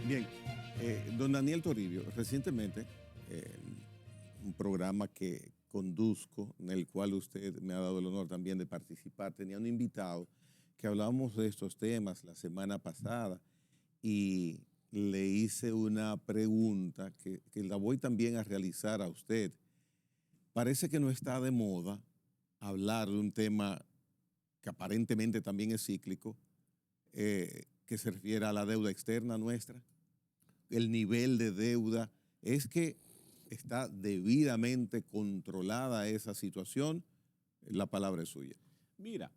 Bien, don Daniel Toribio, recientemente, un programa que conduzco, en el cual usted me ha dado el honor también de participar, tenía un invitado que hablábamos de estos temas la semana pasada y le hice una pregunta que la voy también a realizar a usted. Parece que no está de moda hablar de un tema que aparentemente también es cíclico, que se refiere a la deuda externa nuestra, el nivel de deuda. ¿Es que está debidamente controlada esa situación? La palabra es suya. Mira,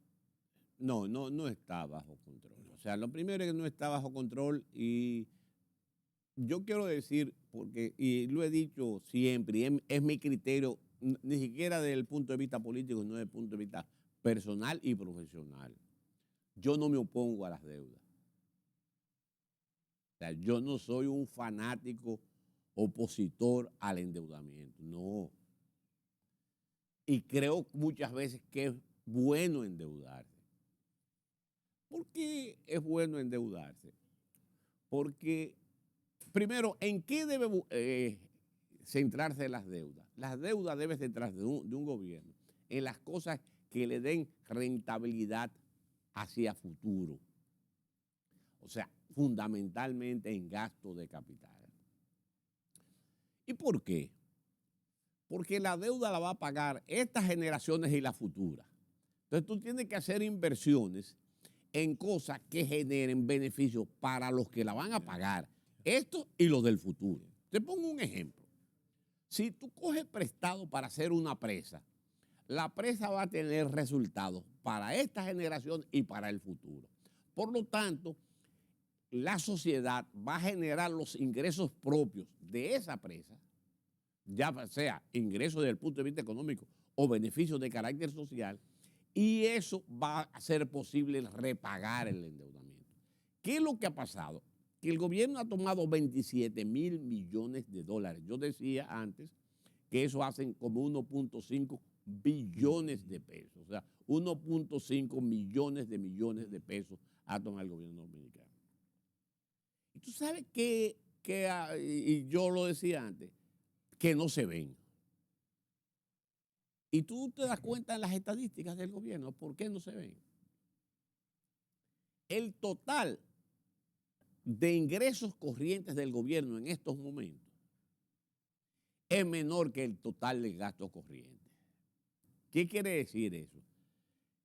no está bajo control. O sea, lo primero es que no está bajo control y yo quiero decir, porque, y lo he dicho siempre, y es mi criterio, ni siquiera desde el punto de vista político, sino desde el punto de vista personal y profesional. Yo no me opongo a las deudas. O sea, yo no soy un fanático opositor al endeudamiento, no. Y creo muchas veces que es bueno endeudarse. ¿Por qué es bueno endeudarse? Porque, primero, ¿en qué debe centrarse las deudas? Las deudas deben centrarse de un gobierno en las cosas que le den rentabilidad hacia futuro. O sea, fundamentalmente en gasto de capital. ¿Y por qué? Porque la deuda la va a pagar estas generaciones y las futuras. Entonces tú tienes que hacer inversiones en cosas que generen beneficios para los que la van a pagar, esto y los del futuro. Te pongo un ejemplo. Si tú coges prestado para hacer una presa, la presa va a tener resultados para esta generación y para el futuro. Por lo tanto, la sociedad va a generar los ingresos propios de esa presa, ya sea ingresos desde el punto de vista económico o beneficios de carácter social, y eso va a hacer posible repagar el endeudamiento. ¿Qué es lo que ha pasado? Que el gobierno ha tomado 27 mil millones de dólares. Yo decía antes que eso hacen como 1.5 billones de pesos. O sea, 1.5 millones de pesos ha tomado el gobierno dominicano. Y tú sabes y yo lo decía antes, que no se ven. Y tú te das cuenta en las estadísticas del gobierno, ¿por qué no se ven? El total de ingresos corrientes del gobierno en estos momentos es menor que el total de gastos corrientes. ¿Qué quiere decir eso?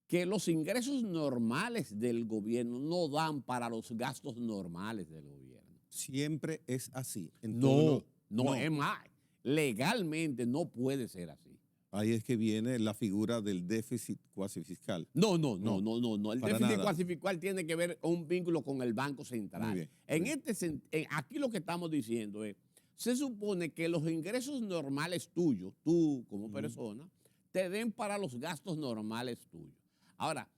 Que los ingresos normales del gobierno no dan para los gastos normales del gobierno. Siempre es así. No, es más, legalmente no puede ser así. Ahí es que viene la figura del déficit cuasi fiscal. No. El déficit nada. cuasi fiscal tiene que ver un vínculo con el Banco Central. Muy bien. Aquí lo que estamos diciendo es, se supone que los ingresos normales tuyos, tú como persona, te den para los gastos normales tuyos. Ahora,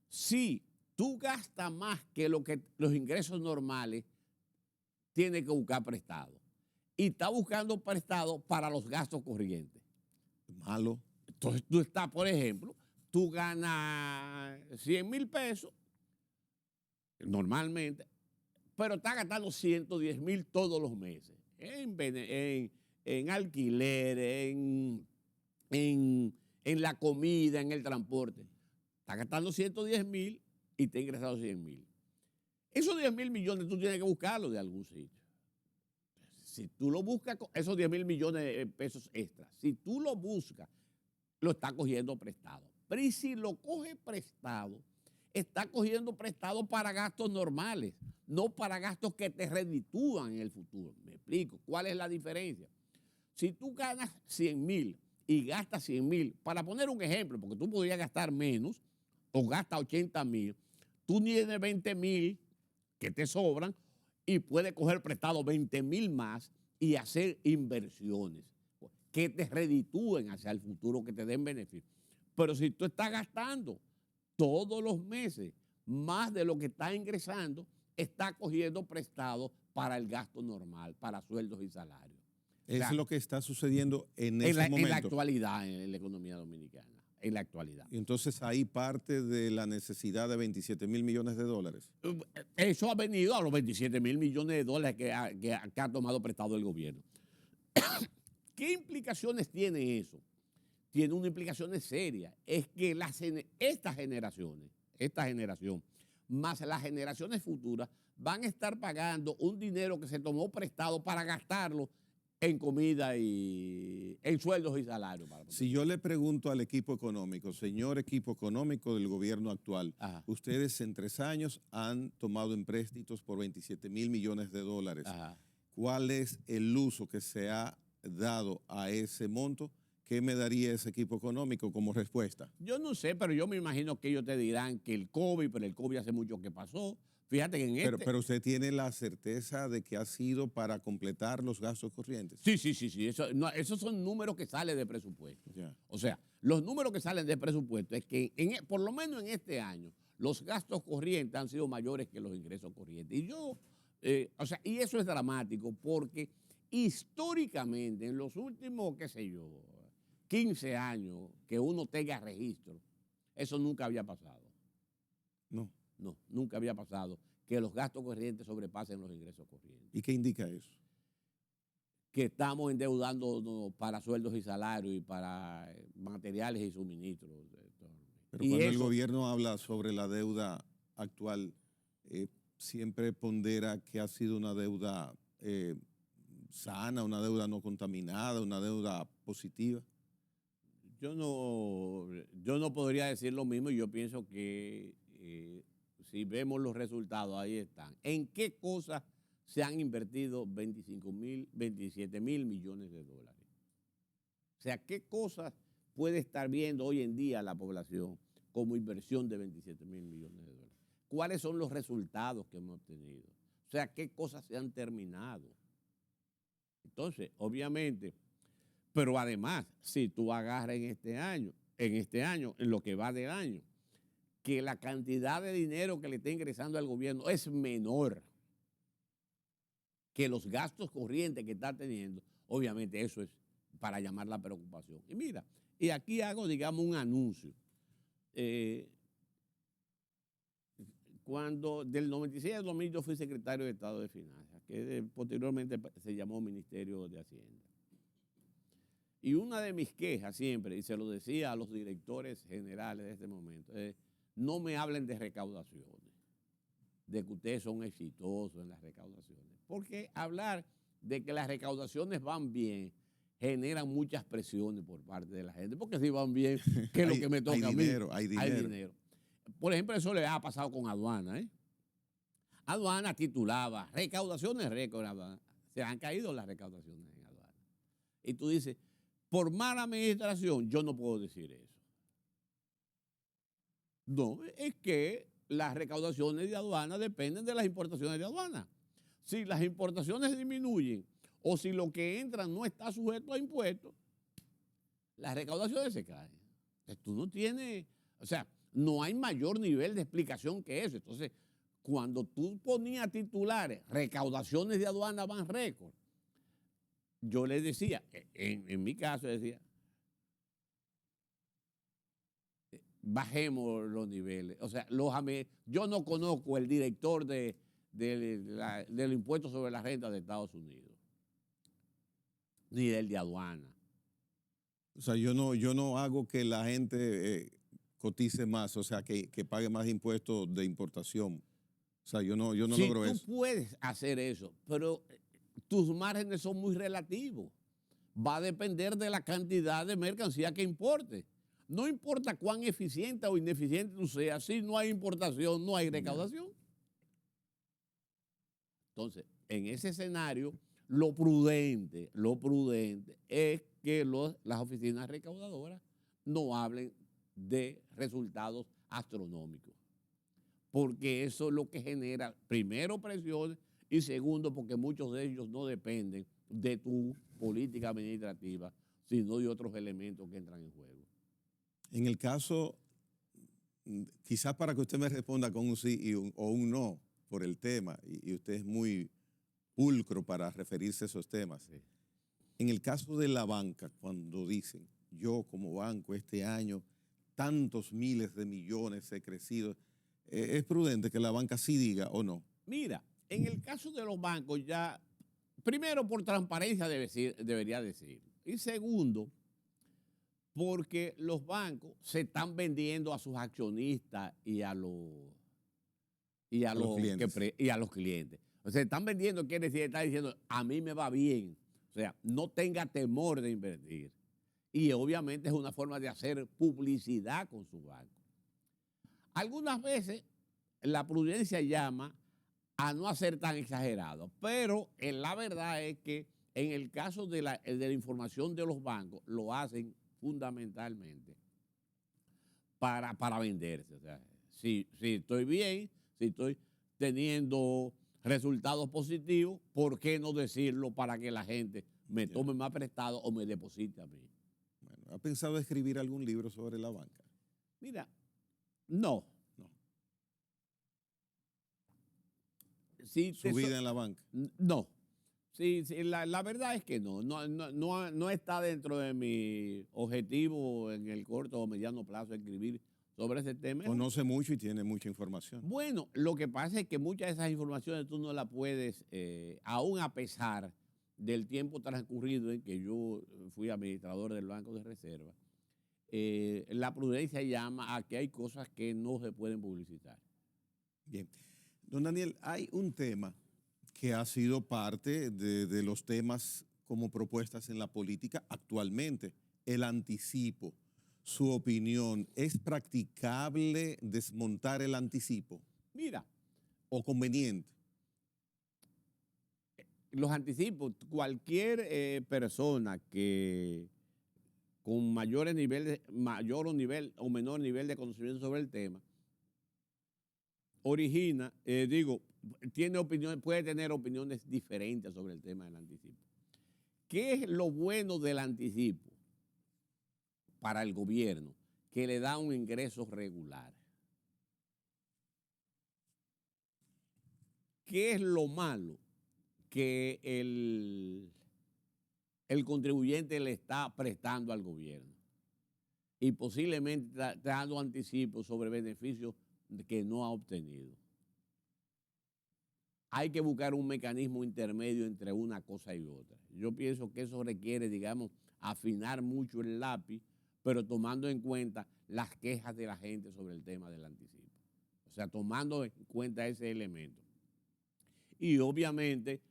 si tú gastas más que los ingresos normales, tienes que buscar prestado. Y está buscando prestado para los gastos corrientes. Malo. Entonces tú estás, por ejemplo, tú ganas 100 mil pesos normalmente, pero estás gastando 110 mil todos los meses en alquiler, en la comida, en el transporte. Estás gastando 110 mil y te ha ingresado 100 mil. Esos 10 mil millones tú tienes que buscarlos de algún sitio. Si tú lo buscas, esos 10 mil millones de pesos extras, si tú lo buscas, lo está cogiendo prestado. Pero y si lo coge prestado, está cogiendo prestado para gastos normales, no para gastos que te reditúan en el futuro. Me explico. ¿Cuál es la diferencia? Si tú ganas 100 mil y gastas 100 mil, para poner un ejemplo, porque tú podrías gastar menos o gastas 80 mil, tú tienes 20 mil que te sobran y puedes coger prestado 20 mil más y hacer inversiones que te reditúen hacia el futuro, que te den beneficio. Pero si tú estás gastando todos los meses más de lo que estás ingresando, estás cogiendo prestado para el gasto normal, para sueldos y salarios. Es lo que está sucediendo en este momento. En la actualidad en la economía dominicana. en la actualidad. Y entonces ahí parte de la necesidad de 27.000 millones de dólares. Eso ha venido a los 27.000 millones de dólares que ha tomado prestado el gobierno. ¿Qué implicaciones tiene eso? Tiene unas implicaciones serias. Es que esta generación, más las generaciones futuras, van a estar pagando un dinero que se tomó prestado para gastarlo en comida y en sueldos y salarios. Si yo le pregunto al equipo económico, señor equipo económico del gobierno actual, Ajá. ustedes en 3 años han tomado empréstitos por 27.000 millones de dólares. Ajá. ¿Cuál es el uso que se ha dado a ese monto? ¿Qué me daría ese equipo económico como respuesta? Yo no sé, pero yo me imagino que ellos te dirán que el COVID, pero el COVID hace mucho que pasó. Fíjate que en Pero usted tiene la certeza de que ha sido para completar los gastos corrientes. Sí. Esos son números que salen de presupuesto. Ya. O sea, los números que salen de presupuesto es que, por lo menos en este año, los gastos corrientes han sido mayores que los ingresos corrientes. Y eso es dramático porque históricamente, en los últimos, 15 años que uno tenga registro, eso nunca había pasado. No. No, nunca había pasado que los gastos corrientes sobrepasen los ingresos corrientes. ¿Y qué indica eso? Que estamos endeudándonos para sueldos y salarios y para materiales y suministros. Pero cuando el gobierno habla sobre la deuda actual, siempre pondera que ha sido una deuda sana, una deuda no contaminada, una deuda positiva. Yo no podría decir lo mismo y yo pienso que si vemos los resultados, ahí están. ¿En qué cosas se han invertido 27.000 millones de dólares? O sea, ¿qué cosas puede estar viendo hoy en día la población como inversión de 27.000 millones de dólares? ¿Cuáles son los resultados que hemos obtenido? O sea, ¿qué cosas se han terminado? Entonces, obviamente, pero además, si tú agarras en este año, en lo que va del año, que la cantidad de dinero que le está ingresando al gobierno es menor que los gastos corrientes que está teniendo, obviamente eso es para llamar la preocupación. Y mira, y aquí hago, digamos, un anuncio. Cuando del 96 al 2000 yo fui secretario de Estado de Finanzas, que posteriormente se llamó Ministerio de Hacienda. Y una de mis quejas siempre, y se lo decía a los directores generales de este momento, es: no me hablen de recaudaciones, de que ustedes son exitosos en las recaudaciones. Porque hablar de que las recaudaciones van bien genera muchas presiones por parte de la gente. Porque si van bien, ¿qué es lo que me toca a mí? Hay dinero. Por ejemplo, eso le ha pasado con aduana. Aduana titulaba recaudaciones récord. Se han caído las recaudaciones en aduana. Y tú dices, por mala administración, yo no puedo decir eso. No, es que las recaudaciones de aduana dependen de las importaciones de aduana. Si las importaciones disminuyen o si lo que entra no está sujeto a impuestos, las recaudaciones se caen. Entonces, tú no tienes, o sea, no hay mayor nivel de explicación que eso. Entonces, cuando tú ponías titulares, recaudaciones de aduana van récord, yo les decía, en mi caso decía, bajemos los niveles. O sea, yo no conozco el director del impuesto sobre la renta de Estados Unidos, ni del de aduana. O sea, yo no hago que la gente cotice más, o sea, que pague más impuestos de importación. O sea, yo no logro eso. Sí, tú puedes hacer eso, pero tus márgenes son muy relativos. Va a depender de la cantidad de mercancía que importes. No importa cuán eficiente o ineficiente tú seas, si no hay importación, no hay recaudación. Entonces, en ese escenario, lo prudente es que las oficinas recaudadoras no hablen de resultados astronómicos, porque eso es lo que genera, primero, presiones, y segundo, porque muchos de ellos no dependen de tu política administrativa, sino de otros elementos que entran en juego. En el caso, quizás para que usted me responda con un sí o un no por el tema, y usted es muy pulcro para referirse a esos temas. Sí. En el caso de la banca, cuando dicen, yo como banco este año tantos miles de millones he crecido, ¿es prudente que la banca sí diga o no? Mira, en el caso de los bancos ya, primero por transparencia debería decir. Y segundo, porque los bancos se están vendiendo a sus accionistas y a A los clientes. y a los clientes. O sea, están vendiendo, quiere decir, está diciendo, a mí me va bien. O sea, no tenga temor de invertir. Y obviamente es una forma de hacer publicidad con su banco. Algunas veces la prudencia llama a no hacer tan exagerado, pero la verdad es que en el caso de la información de los bancos, lo hacen fundamentalmente para venderse. O sea, si estoy bien, si estoy teniendo resultados positivos, ¿por qué no decirlo para que la gente me tome más prestado o me deposite a mí? Bueno, ¿ha pensado escribir algún libro sobre la banca? Mira, no. No. Si ¿Su vida en la banca? No. Sí, la verdad es que no está dentro de mi objetivo en el corto o mediano plazo escribir sobre ese tema. Conoce mucho y tiene mucha información. Bueno, lo que pasa es que muchas de esas informaciones tú no las puedes, aún a pesar del tiempo transcurrido en que yo fui administrador del Banco de Reserva, la prudencia llama a que hay cosas que no se pueden publicitar. Bien. Don Daniel, hay un tema que ha sido parte de los temas como propuestas en la política actualmente, el anticipo. Su opinión, ¿es practicable desmontar el anticipo Mira, o conveniente? los anticipos, cualquier persona que con mayor o menor nivel de conocimiento sobre el tema, tiene opiniones, puede tener opiniones diferentes sobre el tema del anticipo. ¿Qué es lo bueno del anticipo para el gobierno? Que le da un ingreso regular. ¿Qué es lo malo? Que el contribuyente le está prestando al gobierno y posiblemente está dando anticipos sobre beneficios que no ha obtenido. Hay que buscar un mecanismo intermedio entre una cosa y otra. Yo pienso que eso requiere, digamos, afinar mucho el lápiz, pero tomando en cuenta las quejas de la gente sobre el tema del anticipo. O sea, tomando en cuenta ese elemento. Y obviamente,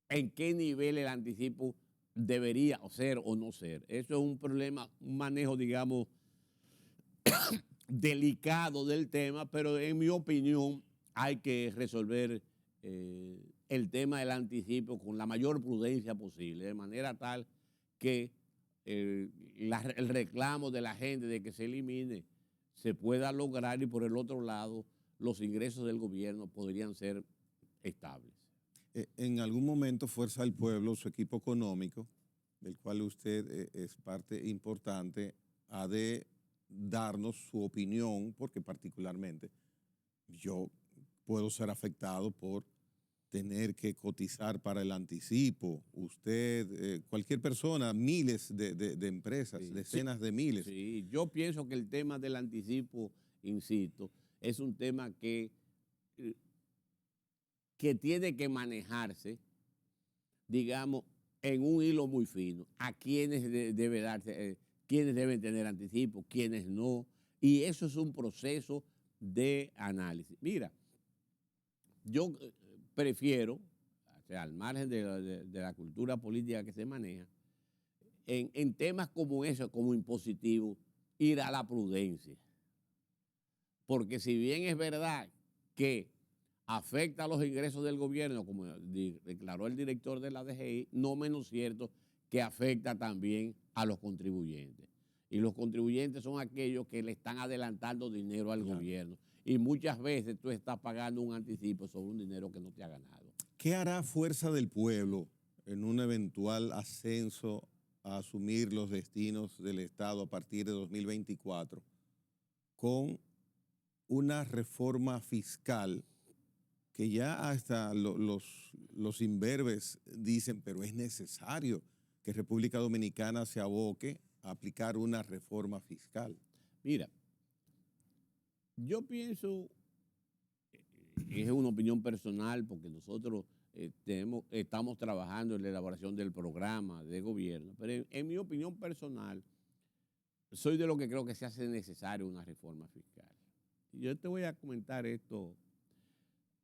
en qué nivel el anticipo debería ser o no ser. Eso es un problema, un manejo, digamos, delicado del tema, pero en mi opinión hay que resolver el tema del anticipo con la mayor prudencia posible, de manera tal que el reclamo de la gente de que se elimine se pueda lograr y por el otro lado los ingresos del gobierno podrían ser estables. En algún momento Fuerza del Pueblo, su equipo económico, del cual usted es parte importante, ha de darnos su opinión, porque particularmente yo puedo ser afectado por tener que cotizar para el anticipo. Usted, cualquier persona, miles de empresas, Sí, decenas de miles. Sí, yo pienso que el tema del anticipo, insisto, es un tema que tiene que manejarse, digamos, en un hilo muy fino. A quiénes debe darse, quiénes deben tener anticipo, quiénes no. Y eso es un proceso de análisis. Mira, yo prefiero, o sea, al margen de la cultura política que se maneja, en temas como eso, como impositivo, ir a la prudencia. Porque si bien es verdad que afecta a los ingresos del gobierno, como declaró el director de la DGI, no menos cierto que afecta también a los contribuyentes. Y los contribuyentes son aquellos que le están adelantando dinero al gobierno. Y muchas veces tú estás pagando un anticipo sobre un dinero que no te ha ganado. ¿Qué hará Fuerza del Pueblo en un eventual ascenso a asumir los destinos del Estado a partir de 2024 con una reforma fiscal que ya hasta los imberbes dicen, pero es necesario que República Dominicana se aboque a aplicar una reforma fiscal? Mira, yo pienso, es una opinión personal, porque nosotros estamos trabajando en la elaboración del programa de gobierno, pero en mi opinión personal, soy de lo que creo que se hace necesario una reforma fiscal. Y yo te voy a comentar esto.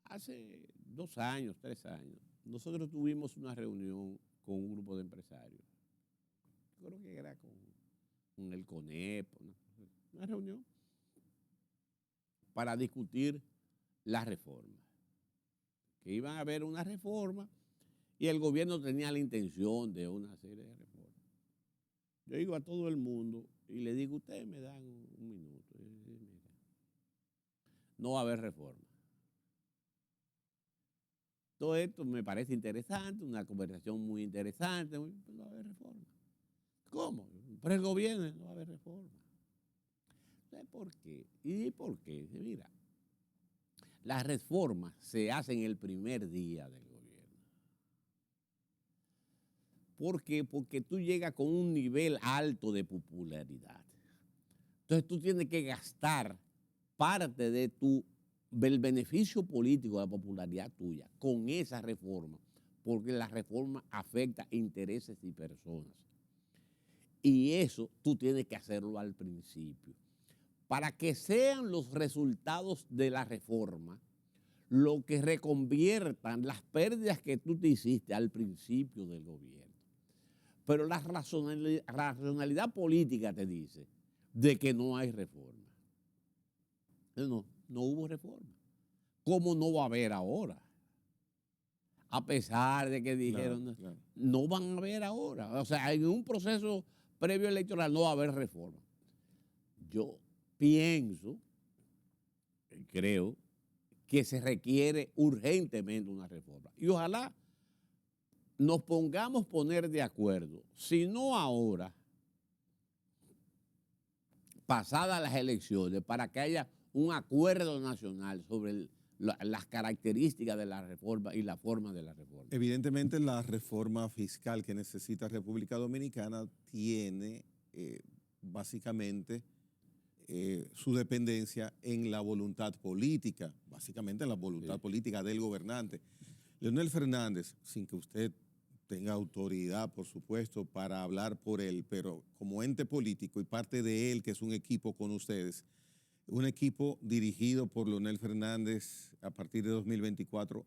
Hace 2 años, 3 años, nosotros tuvimos una reunión con un grupo de empresarios. Yo creo que era con el CONEP, una reunión para discutir la reforma. Que iban a haber una reforma y el gobierno tenía la intención de una serie de reformas. Yo digo a todo el mundo y le digo, ustedes me dan un minuto. Mira, no va a haber reforma. Todo esto me parece interesante, una conversación muy interesante, pero no va a haber reforma. ¿Cómo? Pero el gobierno no va a haber reforma. ¿Sabes por qué? ¿Y por qué? Mira, las reformas se hacen el primer día del gobierno. ¿Por qué? Porque tú llegas con un nivel alto de popularidad. Entonces tú tienes que gastar parte del beneficio político, de la popularidad tuya, con esa reforma, porque la reforma afecta intereses y personas. Y eso tú tienes que hacerlo al principio. Para que sean los resultados de la reforma lo que reconviertan las pérdidas que tú te hiciste al principio del gobierno. Pero la racionalidad política te dice de que no hay reforma. No hubo reforma. ¿Cómo no va a haber ahora? A pesar de que dijeron, Claro. no van a haber ahora. O sea, en un proceso previo electoral no va a haber reforma. Yo pienso, creo, que se requiere urgentemente una reforma. Y ojalá nos pongamos poner de acuerdo, si no ahora, pasadas las elecciones, para que haya un acuerdo nacional sobre las características de la reforma y la forma de la reforma. Evidentemente, la reforma fiscal que necesita República Dominicana tiene básicamente su dependencia en la voluntad política, básicamente en la voluntad política del gobernante. Leonel Fernández, sin que usted tenga autoridad, por supuesto, para hablar por él, pero como ente político y parte de él, que es un equipo con ustedes, un equipo dirigido por Leonel Fernández a partir de 2024,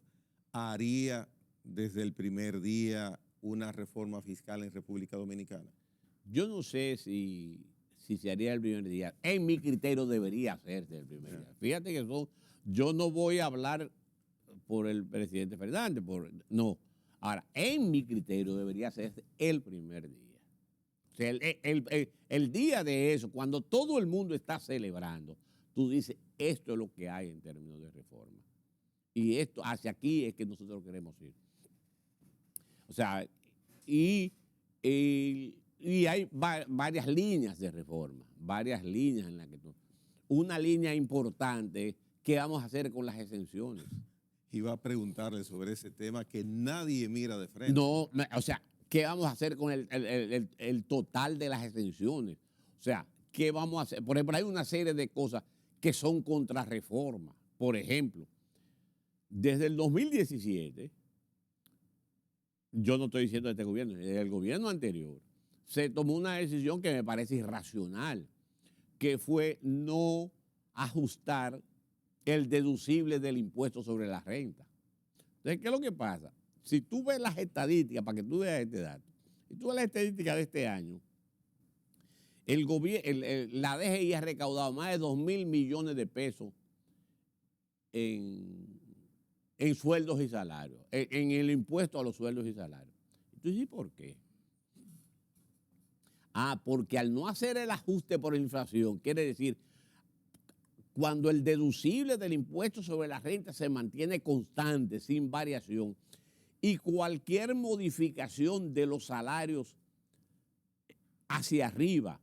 haría desde el primer día una reforma fiscal en República Dominicana. Yo no sé si se haría el primer día. En mi criterio debería hacerse el primer día. Fíjate que yo no voy a hablar por el presidente Fernández, no. Ahora, en mi criterio debería hacerse el primer día. O sea, el día de eso, cuando todo el mundo está celebrando, tú dices, esto es lo que hay en términos de reforma. Y esto, hacia aquí es que nosotros queremos ir. O sea, y hay varias líneas de reforma, varias líneas en las que una línea importante es qué vamos a hacer con las exenciones. Iba a preguntarle sobre ese tema que nadie mira de frente. No, o sea, ¿qué vamos a hacer con el total de las exenciones? O sea, ¿qué vamos a hacer? Por ejemplo, hay una serie de cosas que son contrarreforma. Por ejemplo, desde el 2017, yo no estoy diciendo de este gobierno, desde el gobierno anterior, se tomó una decisión que me parece irracional, que fue no ajustar el deducible del impuesto sobre la renta. Entonces, ¿qué es lo que pasa? Si tú ves las estadísticas, para que tú veas este dato, si tú ves las estadísticas de este año, la DGI ha recaudado más de 2.000 millones de pesos en sueldos y salarios, en el impuesto a los sueldos y salarios. Entonces, ¿y por qué? Porque al no hacer el ajuste por inflación, quiere decir, cuando el deducible del impuesto sobre la renta se mantiene constante, sin variación, y cualquier modificación de los salarios hacia arriba,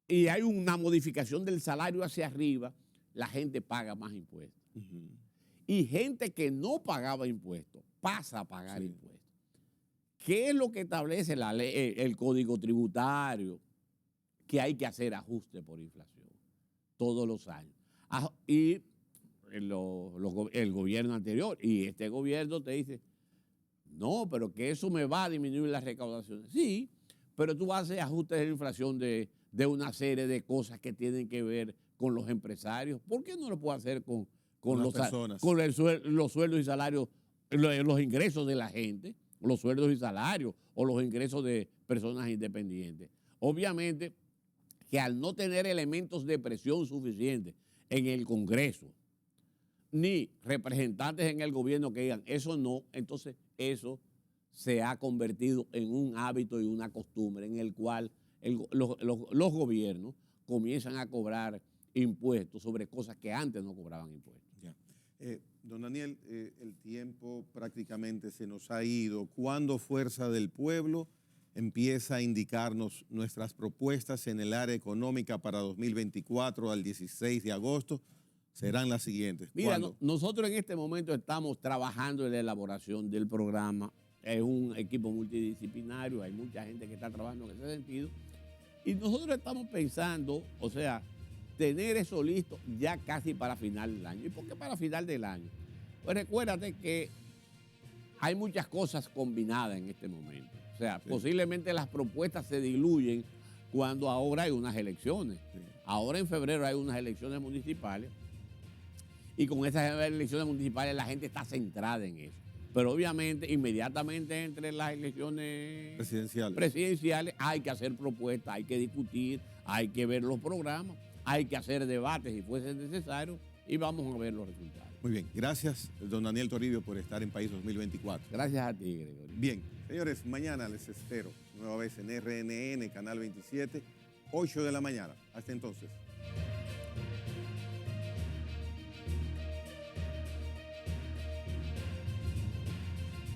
y hay una modificación del salario hacia arriba, la gente paga más impuestos. Y gente que no pagaba impuestos pasa a pagar impuestos. ¿Qué es lo que establece la ley, el Código Tributario? que hay que hacer ajustes por inflación todos los años. Y el gobierno anterior y este gobierno te dice, no, pero que eso me va a disminuir las recaudaciones. Sí, pero tú haces ajustes de inflación de una serie de cosas que tienen que ver con los empresarios. ¿Por qué no lo puedo hacer con las personas? Con los sueldos y salarios, los ingresos de la gente, los sueldos y salarios o los ingresos de personas independientes? Obviamente que al no tener elementos de presión suficientes en el Congreso, ni representantes en el gobierno que digan eso no, entonces eso se ha convertido en un hábito y una costumbre en el cual los gobiernos comienzan a cobrar impuestos sobre cosas que antes no cobraban impuestos. Ya. Don Daniel, el tiempo prácticamente se nos ha ido. ¿Cuándo Fuerza del Pueblo empieza a indicarnos nuestras propuestas en el área económica para 2024 al 16 de agosto? Serán las siguientes. Mira, nosotros en este momento estamos trabajando en la elaboración del programa. Es un equipo multidisciplinario, hay mucha gente que está trabajando en ese sentido. Y nosotros estamos pensando, o sea, tener eso listo ya casi para final del año. ¿Y por qué para final del año? Pues recuérdate que hay muchas cosas combinadas en este momento. O sea, sí, posiblemente las propuestas se diluyen cuando ahora hay unas elecciones. Sí. Ahora en febrero hay unas elecciones municipales y con esas elecciones municipales la gente está centrada en eso. Pero obviamente, inmediatamente entre las elecciones presidenciales hay que hacer propuestas, hay que discutir, hay que ver los programas, hay que hacer debates si fuese necesario y vamos a ver los resultados. Muy bien, gracias don Daniel Toribio por estar en País 2024. Gracias a ti, Gregorio. Bien, señores, mañana les espero nueva vez en RNN, Canal 27, 8 de la mañana. Hasta entonces.